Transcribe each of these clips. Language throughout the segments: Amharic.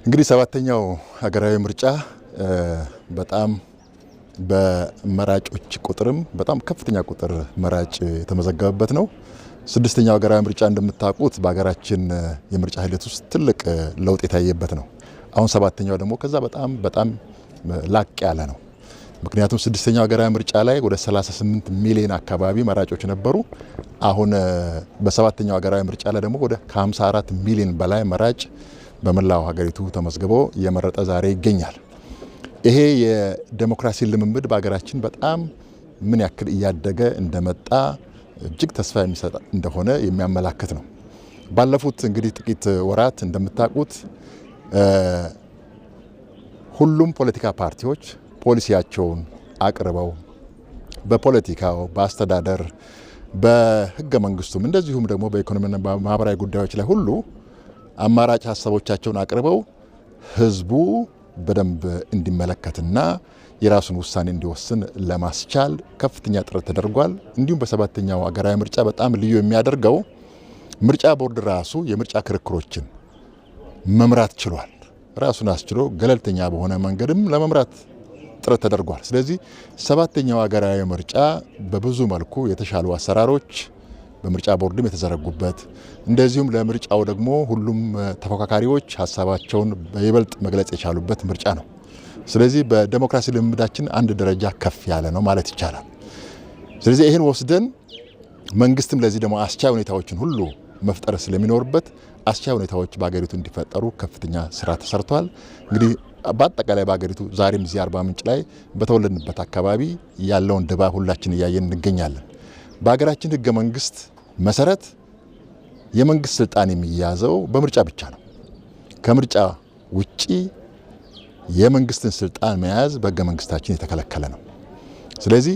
እንግዲህ ሰባተኛው ሀገራዊ ምርጫ በጣም በመራጮች ቁጥርም በጣም ከፍተኛ ቁጥር መራጭ የተመዘገበበት ነው። ስድስተኛው ሀገራዊ ምርጫ እንደምታውቁት በሀገራችን የምርጫ ሂደት ውስጥ ትልቅ ለውጥ የታየበት ነው። አሁን ሰባተኛው ደግሞ ከዛ በጣም ላቅ ያለ ነው። ምክንያቱም ስድስተኛው ሀገራዊ ምርጫ ላይ ወደ 38 ሚሊዮን አካባቢ መራጮች ነበሩ። አሁን በሰባተኛው ሀገራዊ ምርጫ ላይ ደግሞ ወደ 54 ሚሊዮን በላይ መራጭ በመላው ሀገሪቱ ተመዝግቦ እየመረጠ ዛሬ ይገኛል። ይሄ የዴሞክራሲ ልምምድ በሀገራችን በጣም ምን ያክል እያደገ እንደመጣ እጅግ ተስፋ የሚሰጥ እንደሆነ የሚያመላክት ነው። ባለፉት እንግዲህ ጥቂት ወራት እንደምታውቁት ሁሉም ፖለቲካ ፓርቲዎች ፖሊሲያቸውን አቅርበው በፖለቲካው፣ በአስተዳደር፣ በህገ መንግስቱም እንደዚሁም ደግሞ በኢኮኖሚና በማህበራዊ ጉዳዮች ላይ ሁሉ አማራጭ ሀሳቦቻቸውን አቅርበው ህዝቡ በደንብ እንዲመለከትና የራሱን ውሳኔ እንዲወስን ለማስቻል ከፍተኛ ጥረት ተደርጓል። እንዲሁም በሰባተኛው ሀገራዊ ምርጫ በጣም ልዩ የሚያደርገው ምርጫ ቦርድ ራሱ የምርጫ ክርክሮችን መምራት ችሏል። ራሱን አስችሎ ገለልተኛ በሆነ መንገድም ለመምራት ጥረት ተደርጓል። ስለዚህ ሰባተኛው ሀገራዊ ምርጫ በብዙ መልኩ የተሻሉ አሰራሮች በምርጫ ቦርድም የተዘረጉበት እንደዚሁም ለምርጫው ደግሞ ሁሉም ተፎካካሪዎች ሀሳባቸውን በይበልጥ መግለጽ የቻሉበት ምርጫ ነው። ስለዚህ በዴሞክራሲ ልምምዳችን አንድ ደረጃ ከፍ ያለ ነው ማለት ይቻላል። ስለዚህ ይህን ወስደን መንግስትም ለዚህ ደግሞ አስቻይ ሁኔታዎችን ሁሉ መፍጠር ስለሚኖርበት አስቻይ ሁኔታዎች በሀገሪቱ እንዲፈጠሩ ከፍተኛ ስራ ተሰርቷል። እንግዲህ በአጠቃላይ በሀገሪቱ ዛሬም እዚህ አርባ ምንጭ ላይ በተወለድንበት አካባቢ ያለውን ድባብ ሁላችን እያየን እንገኛለን። በሀገራችን ህገ መንግስት መሰረት የመንግስት ስልጣን የሚያዘው በምርጫ ብቻ ነው። ከምርጫ ውጪ የመንግስትን ስልጣን መያዝ በህገ መንግስታችን የተከለከለ ነው። ስለዚህ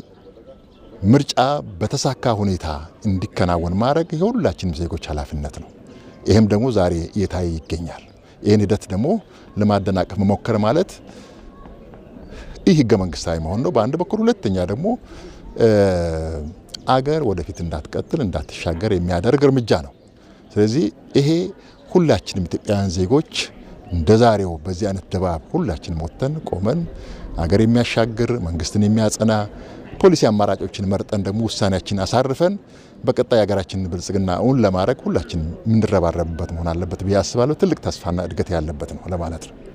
ምርጫ በተሳካ ሁኔታ እንዲከናወን ማድረግ የሁላችንም ዜጎች ኃላፊነት ነው። ይህም ደግሞ ዛሬ እየታየ ይገኛል። ይህን ሂደት ደግሞ ለማደናቀፍ መሞከር ማለት ይህ ህገ መንግስታዊ መሆን ነው በአንድ በኩል፣ ሁለተኛ ደግሞ አገር ወደፊት እንዳትቀጥል እንዳትሻገር የሚያደርግ እርምጃ ነው። ስለዚህ ይሄ ሁላችንም ኢትዮጵያውያን ዜጎች እንደዛሬው በዚህ አይነት ድባብ ሁላችንም ወጥተን ቆመን አገር የሚያሻግር መንግስትን የሚያጸና ፖሊሲ አማራጮችን መርጠን ደግሞ ውሳኔያችን አሳርፈን በቀጣይ ሀገራችንን ብልጽግና እውን ለማድረግ ሁላችንም የምንረባረብበት መሆን አለበት ብዬ አስባለሁ። ትልቅ ተስፋና እድገት ያለበት ነው ለማለት ነው።